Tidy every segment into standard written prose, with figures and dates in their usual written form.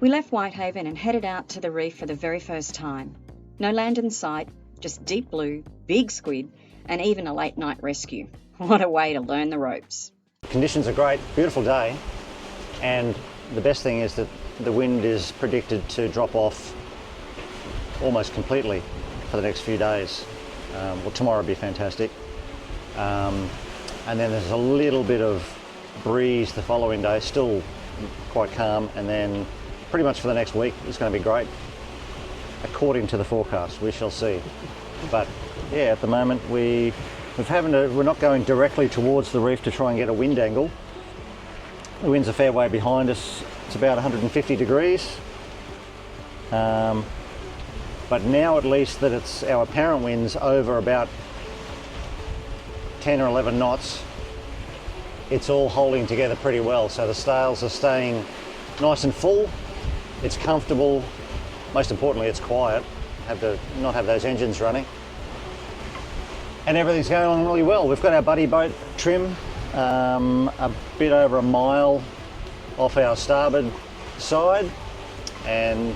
We left Whitehaven and headed out to the reef for the very first time. No land in sight, just deep blue, big squid, and even a late night rescue. What a way to learn the ropes. Conditions are great, beautiful day, and the best thing is that the wind is predicted to drop off almost completely for the next few days. Well, tomorrow will be fantastic. And then there's a little bit of breeze the following day, still quite calm, and then pretty much for the next week it's going to be great. According to the forecast, we shall see. But yeah, at the moment we're not going directly towards the reef to try and get a wind angle. The wind's a fair way behind us. It's about 150 degrees. But now at least that it's our apparent winds over about 10 or 11 knots, it's all holding together pretty well. So the sails are staying nice and full. It's comfortable. Most importantly, it's quiet. Not have those engines running. And everything's going on really well. We've got our buddy boat trim a bit over a mile off our starboard side, and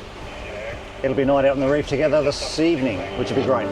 it'll be a night out on the reef together this evening, which will be great.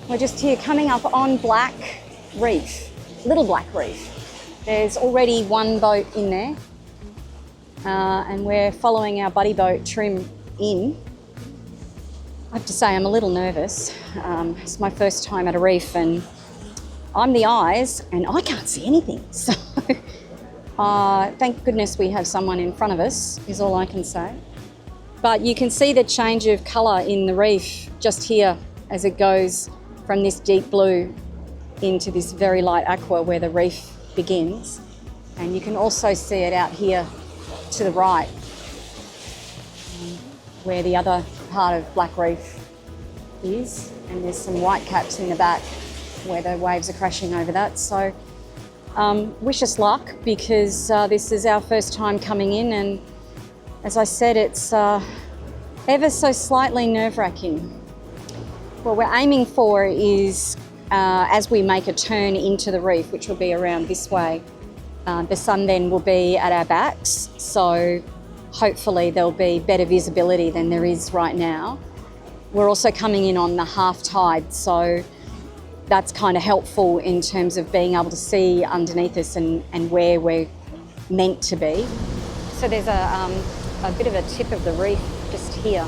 We're just here coming up on Black Reef, Little Black Reef. There's already one boat in there and we're following our buddy boat trim in. I have to say I'm a little nervous. It's my first time at a reef and I'm the eyes and I can't see anything. So thank goodness we have someone in front of us is all I can say. But you can see the change of colour in the reef just here as it goes from this deep blue into this very light aqua where the reef begins. And you can also see it out here to the right, where the other part of Black Reef is, and there's some white caps in the back where the waves are crashing over that. So wish us luck, because this is our first time coming in, and as I said, it's ever so slightly nerve-wracking. What we're aiming for is as we make a turn into the reef, which will be around this way, the sun then will be at our backs, so hopefully there'll be better visibility than there is right now. We're also coming in on the half tide, so that's kind of helpful in terms of being able to see underneath us and where we're meant to be. So there's a bit of a tip of the reef just here,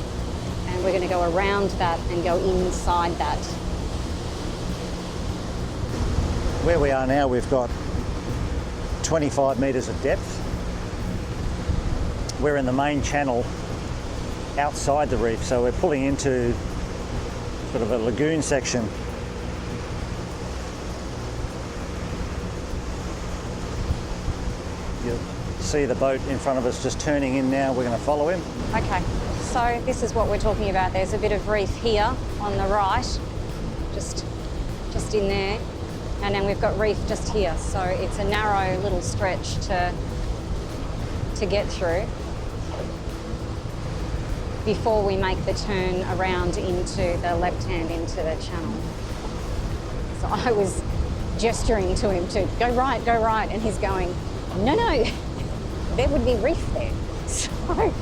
and we're going to go around that and go inside that. Where we are now, we've got 25 metres of depth. We're in the main channel outside the reef, so we're pulling into sort of a lagoon section. You'll see the boat in front of us just turning in now. We're going to follow him. Okay, so this is what we're talking about. There's a bit of reef here on the right, just in there. And then we've got reef just here, so it's a narrow little stretch to get through before we make the turn around into the left hand into the channel. So I was gesturing to him to go right, and he's going, no, there would be reef there. So I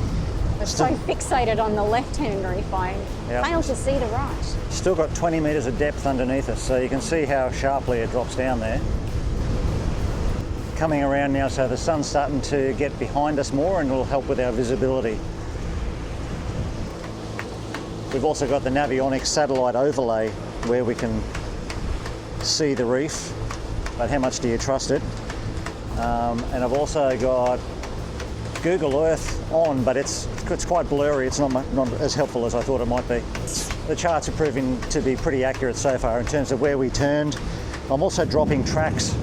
was so fixated on the left-hand reef, I failed to see the right. Still got 20 metres of depth underneath us, so you can see how sharply it drops down there. Coming around now, so the sun's starting to get behind us more, and it'll help with our visibility. We've also got the Navionics satellite overlay where we can see the reef, but how much do you trust it? And I've also got Google Earth on, but it's quite blurry. It's not as helpful as I thought it might be. The charts are proving to be pretty accurate so far in terms of where we turned. I'm also dropping tracks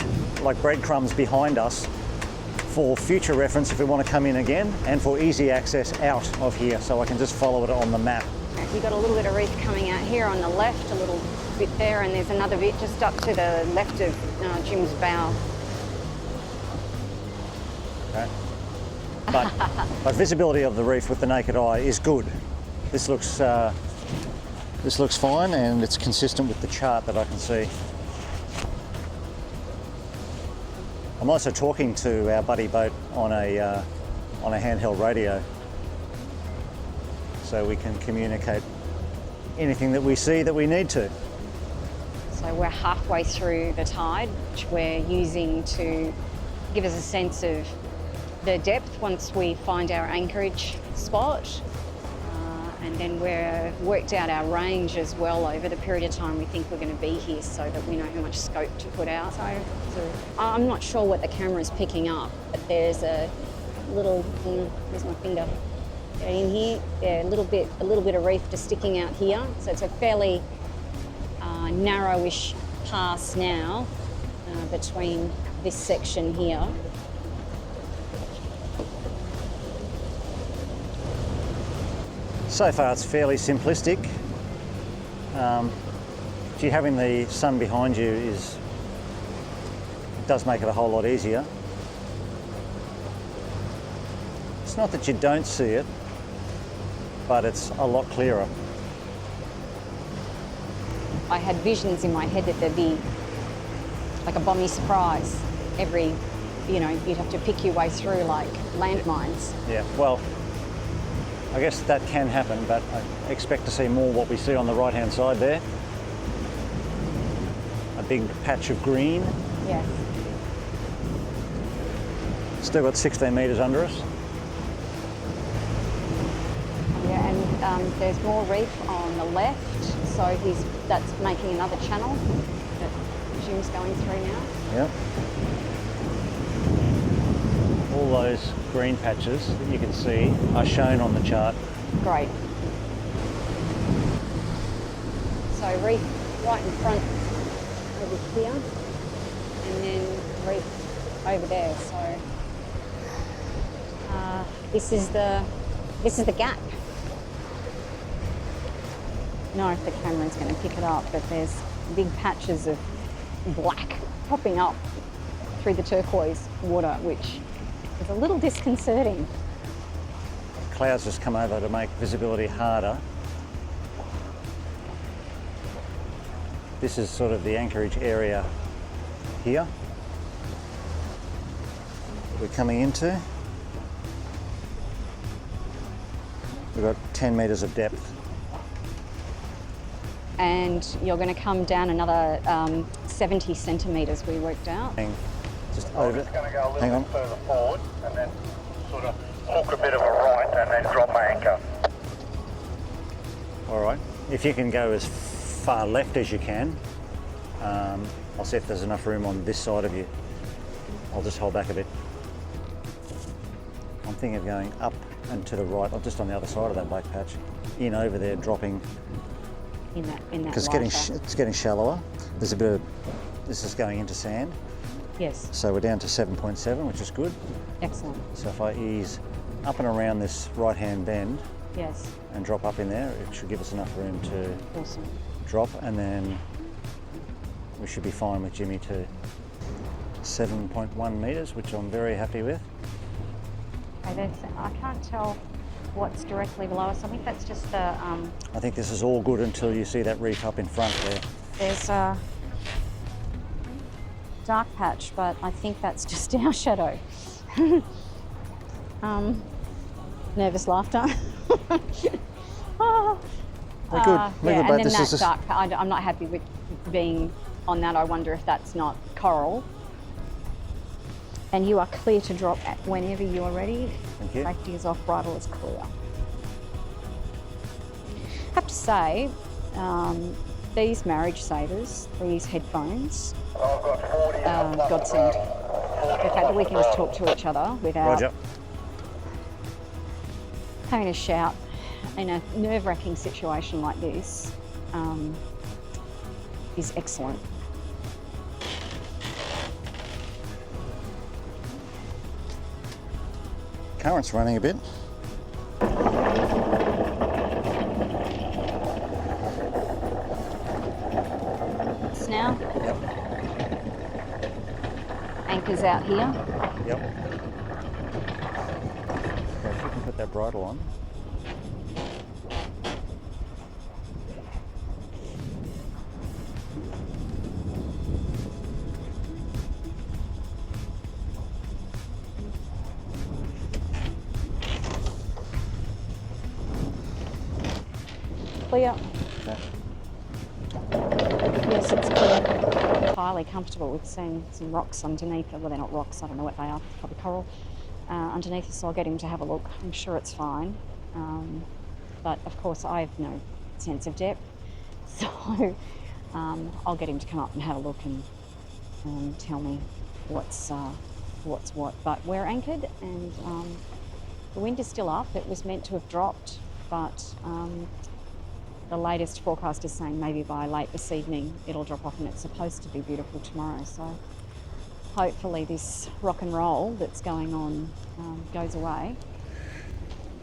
like breadcrumbs behind us for future reference if we want to come in again, and for easy access out of here, so I can just follow it on the map. You've got a little bit of reef coming out here on the left, a little bit there, and there's another bit just up to the left of Jim's bow. Okay. But visibility of the reef with the naked eye is good. This looks fine, and it's consistent with the chart that I can see. I'm also talking to our buddy boat on a handheld radio, so we can communicate anything that we see that we need to. So we're halfway through the tide, which we're using to give us a sense of the depth once we find our anchorage spot. And then we've worked out our range as well over the period of time we think we're going to be here, so that we know how much scope to put out. So I'm not sure what the camera's picking up, but there's a little, where's my finger? In here, a little bit of reef just sticking out here. So it's a fairly narrowish pass now between this section here. So far it's fairly simplistic. Having the sun behind you does make it a whole lot easier. It's not that you don't see it, but it's a lot clearer. I had visions in my head that there'd be like a bomby surprise every, you'd have to pick your way through like landmines. Yeah, well, I guess that can happen, but I expect to see more what we see on the right-hand side there. A big patch of green. Yeah. Still got 16 metres under us. Yeah, and there's more reef on the left, so that's making another channel that Jim's going through now. Yep. All those green patches that you can see are shown on the chart. Great. So reef right in front over here, and then reef over there. So this is the gap. know if the camera's going to pick it up, but there's big patches of black popping up through the turquoise water, which is a little disconcerting. Clouds just come over to make visibility harder. This is sort of the anchorage area here we're coming into. We've got 10 metres of depth. And you're going to come down another 70 centimetres, we worked out. Just over it. Going to go a Hang little on. bit further forward and then sort of hook a bit of a right and then drop my anchor. All right. If you can go as far left as you can, I'll see if there's enough room on this side of you. I'll just hold back a bit. I'm thinking of going up and to the right, or just on the other side of that black patch, in over there, dropping. In that Because it's getting shallower. There's a bit of, this is going into sand. Yes. So we're down to 7.7, which is good. Excellent. So if I ease up and around this right-hand bend Yes. and drop up in there, it should give us enough room to Awesome. drop, and then we should be fine with Jimmy to 7.1 metres, which I'm very happy with. Okay, I can't tell what's directly below us. I think that's just the, I think this is all good until you see that reef up in front there. there's a dark patch, but I think that's just our shadow. Nervous laughter. We're good. We're yeah, good, and then this that is dark, I'm not happy with being on that. I wonder if that's not coral. And you are clear to drop at whenever you are ready. Thank you. Safety is off, bridle is clear. I have to say, these marriage savers, these headphones, I've got 40 godsend. The fact that we can just talk to each other without Roger. having to shout in a nerve-wracking situation like this is excellent. Current's running a bit. Now, Yep. anchors out here. Yep. So if you can put that bridle on. Clear. Okay. Yes, it's clear. Entirely comfortable with seeing some rocks underneath. Well, they're not rocks, I don't know what they are, probably coral. Underneath us, so I'll get him to have a look. I'm sure it's fine. But of course, I have no sense of depth. So I'll get him to come up and have a look and tell me what's what. But we're anchored, and the wind is still up. It was meant to have dropped, but the latest forecast is saying maybe by late this evening it'll drop off, and it's supposed to be beautiful tomorrow. So hopefully this rock and roll that's going on goes away,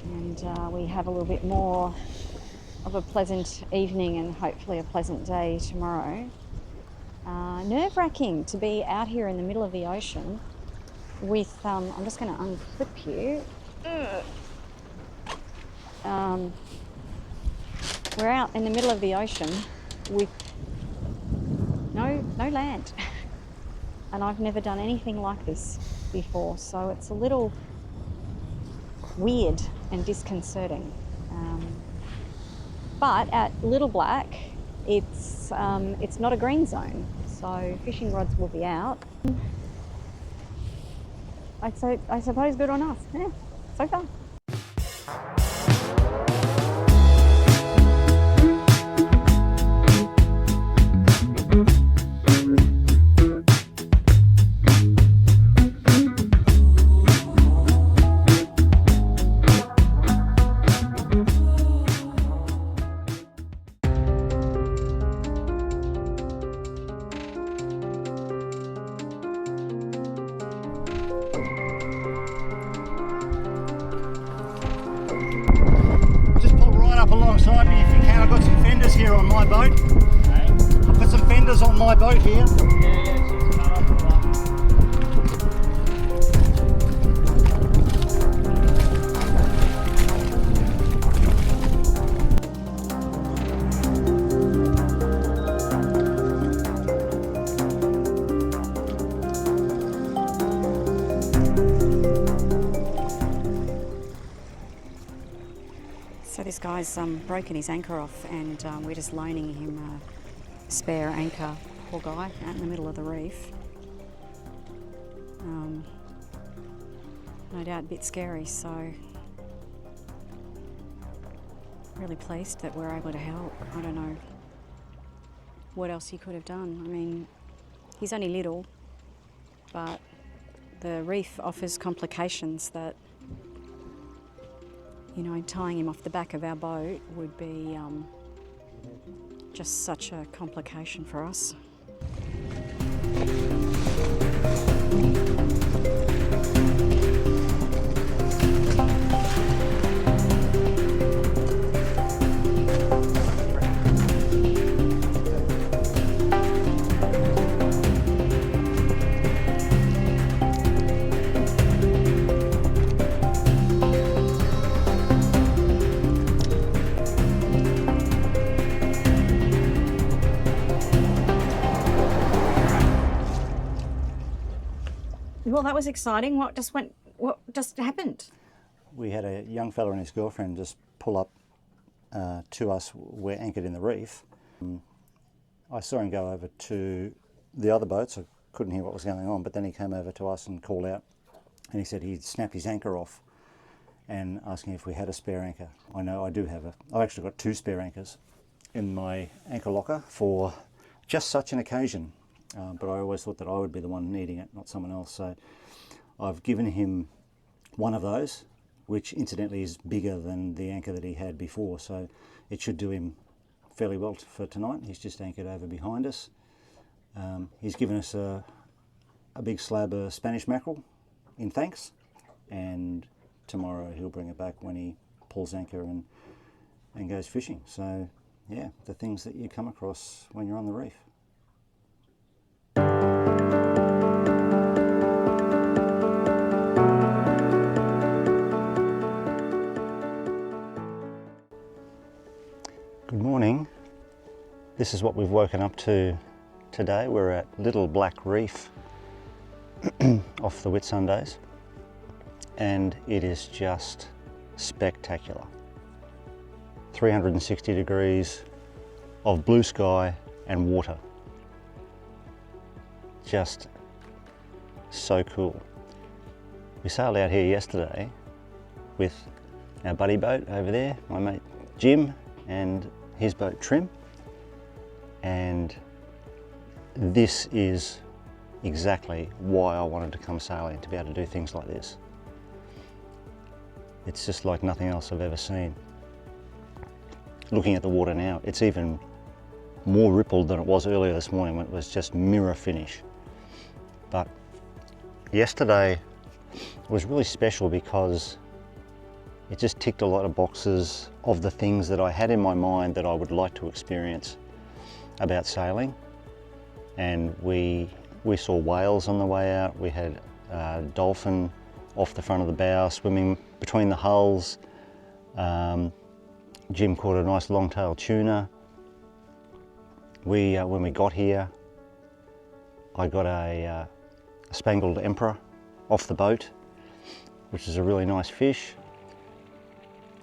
and we have a little bit more of a pleasant evening and hopefully a pleasant day tomorrow. Nerve-wracking to be out here in the middle of the ocean with, I'm just going to unclip you. We're out in the middle of the ocean with no land. And I've never done anything like this before, so it's a little weird and disconcerting. But at Little Black, it's not a green zone, so fishing rods will be out. I suppose good on us. Yeah, so far. fenders here on my boat. I've got some fenders on my boat here. So this guy's broken his anchor off, and we're just loaning him a spare anchor. Poor guy, out in the middle of the reef. No doubt a bit scary, so really pleased that we're able to help. I don't know what else he could have done. I mean, he's only little, but the reef offers complications that, you know, tying him off the back of our boat would be just such a complication for us. Well, that was exciting. What just happened? We had a young fella and his girlfriend just pull up to us. We're anchored in the reef. I saw him go over to the other boats. I couldn't hear what was going on, but then he came over to us and called out, and he said he'd snapped his anchor off and asking if we had a spare anchor. I know I do have I've actually got 2 spare anchors in my anchor locker for just such an occasion. But I always thought that I would be the one needing it, not someone else. So I've given him one of those, which incidentally is bigger than the anchor that he had before. So it should do him fairly well for tonight. He's just anchored over behind us. He's given us a big slab of Spanish mackerel in thanks. And tomorrow he'll bring it back when he pulls anchor and goes fishing. So yeah, the things that you come across when you're on the reef. Good morning. This is what we've woken up to today. We're at Little Black Reef off the Whitsundays, and it is just spectacular. 360 degrees of blue sky and water. Just so cool. We sailed out here yesterday with our buddy boat over there, my mate Jim, and his boat Trim, and this is exactly why I wanted to come sailing, to be able to do things like this. It's just like nothing else I've ever seen. Looking at the water now, it's even more rippled than it was earlier this morning when it was just mirror finish. But yesterday was really special because it just ticked a lot of boxes of the things that I had in my mind that I would like to experience about sailing. And we saw whales on the way out. We had a dolphin off the front of the bow swimming between the hulls. Jim caught a nice long-tailed tuna. When we got here, I got a spangled emperor off the boat, which is a really nice fish.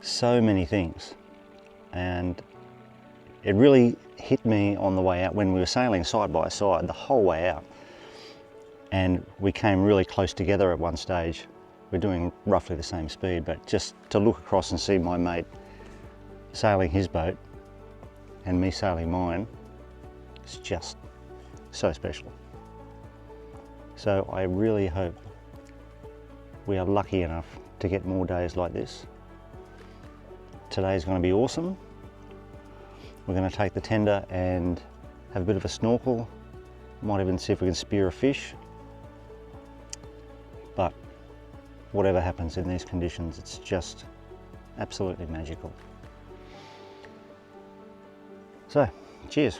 So many things, and it really hit me on the way out when we were sailing side by side the whole way out, and we came really close together at one stage. We're doing roughly the same speed, but just to look across and see my mate sailing his boat and me sailing mine, it's just so special. So I really hope we are lucky enough to get more days like this. Today's going to be awesome. We're going to take the tender and have a bit of a snorkel. Might even see if we can spear a fish. But whatever happens in these conditions, it's just absolutely magical. So, cheers.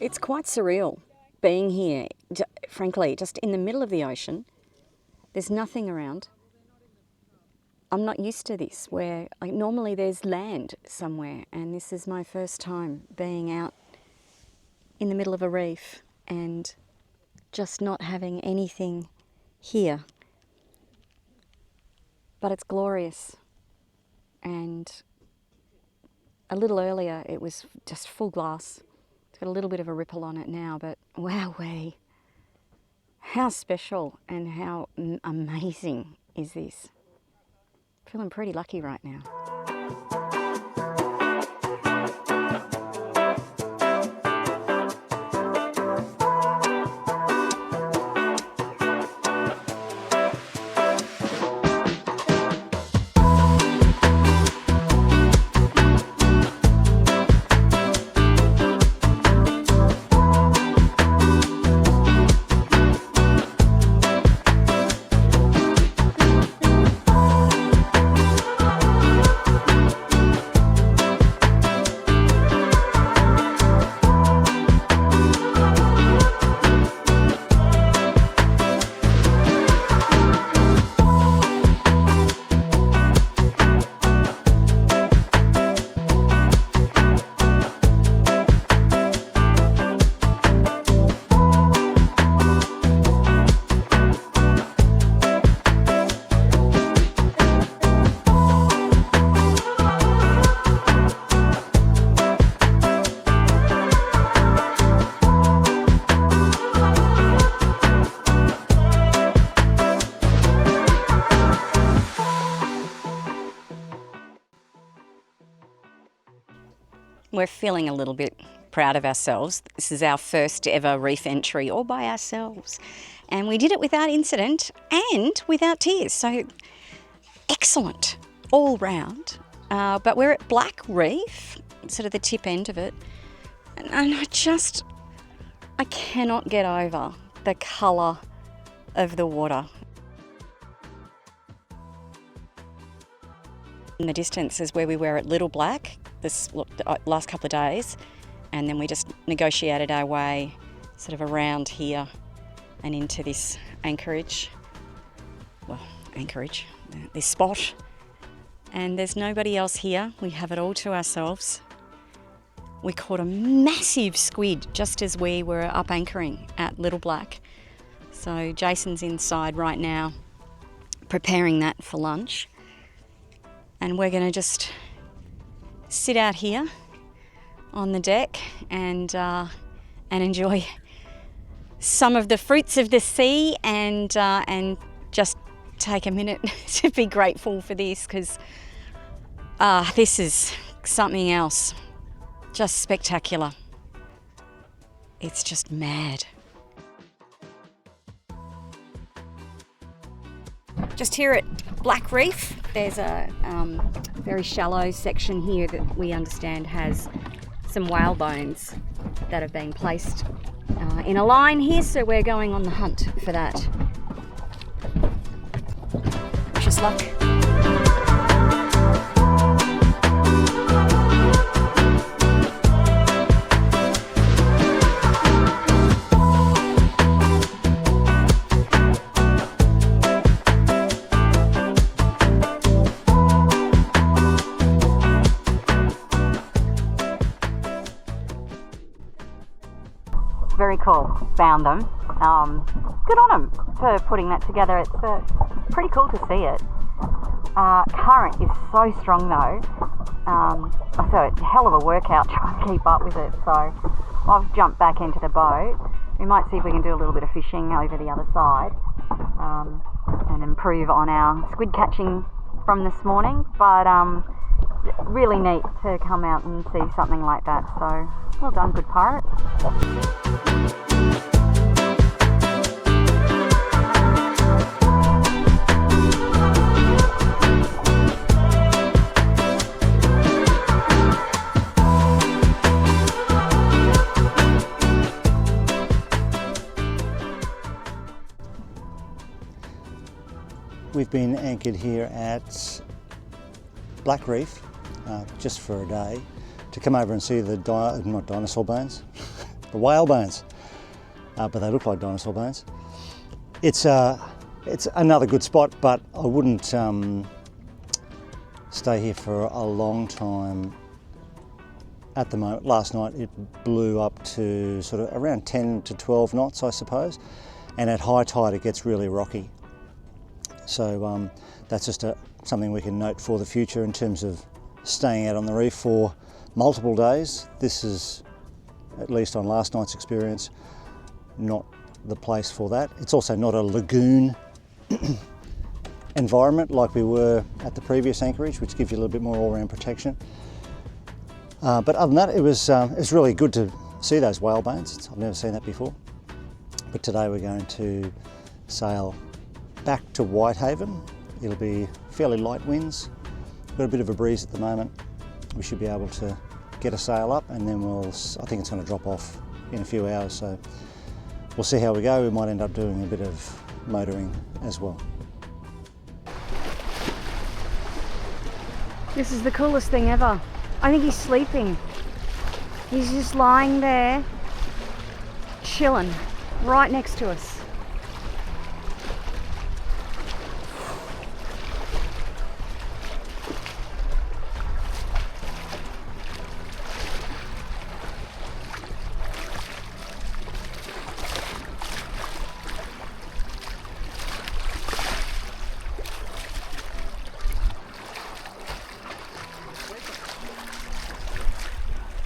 It's quite surreal being here, frankly, just in the middle of the ocean. There's nothing around. I'm not used to this, where normally there's land somewhere, and this is my first time being out in the middle of a reef and just not having anything here. But it's glorious. And a little earlier it was just full glass. It's got a little bit of a ripple on it now, but wowee. How special and how amazing is this? Feeling pretty lucky right now. We're feeling a little bit proud of ourselves. This is our first ever reef entry all by ourselves. And we did it without incident and without tears. So excellent all round. But we're at Black Reef, sort of the tip end of it. And I cannot get over the colour of the water. In the distance is where we were at Little Black this last couple of days, and then we just negotiated our way sort of around here and into this anchorage, this spot. And there's nobody else here. We have it all to ourselves. We caught a massive squid just as we were up anchoring at Little Black. So Jason's inside right now preparing that for lunch. And we're going to just sit out here on the deck and enjoy some of the fruits of the sea and just take a minute to be grateful for this, because this is something else. Just spectacular. It's just mad. Just here at Black Reef, there's a very shallow section here that we understand has some whale bones that have been placed in a line here, so we're going on the hunt for that. Wish us luck. Very cool. Found them. Good on them for putting that together. It's pretty cool to see it. Current is so strong though. So it's a hell of a workout trying to keep up with it. So I've jumped back into the boat. We might see if we can do a little bit of fishing over the other side and improve on our squid catching from this morning. But really neat to come out and see something like that. So well done, good pirate. We've been anchored here at Black Reef just for a day to come over and see the not dinosaur bones, the whale bones, but they look like dinosaur bones. It's another good spot, but I wouldn't stay here for a long time at the moment. Last night it blew up to sort of around 10 to 12 knots, I suppose, and at high tide it gets really rocky. So that's just something we can note for the future in terms of staying out on the reef for multiple days. This is, at least on last night's experience, not the place for that. It's also not a lagoon environment like we were at the previous anchorage, which gives you a little bit more all-round protection. But other than that, it was really good to see those whale bones. I've never seen that before. But today we're going to sail back to Whitehaven. It'll be fairly light winds. We've got a bit of a breeze at the moment. We should be able to get a sail up, and then I think it's going to drop off in a few hours, so we'll see how we go. We might end up doing a bit of motoring as well. This is the coolest thing ever. I think he's sleeping. He's just lying there, chilling, right next to us.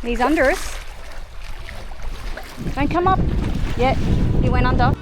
He's under us. Don't come up yet. He went under.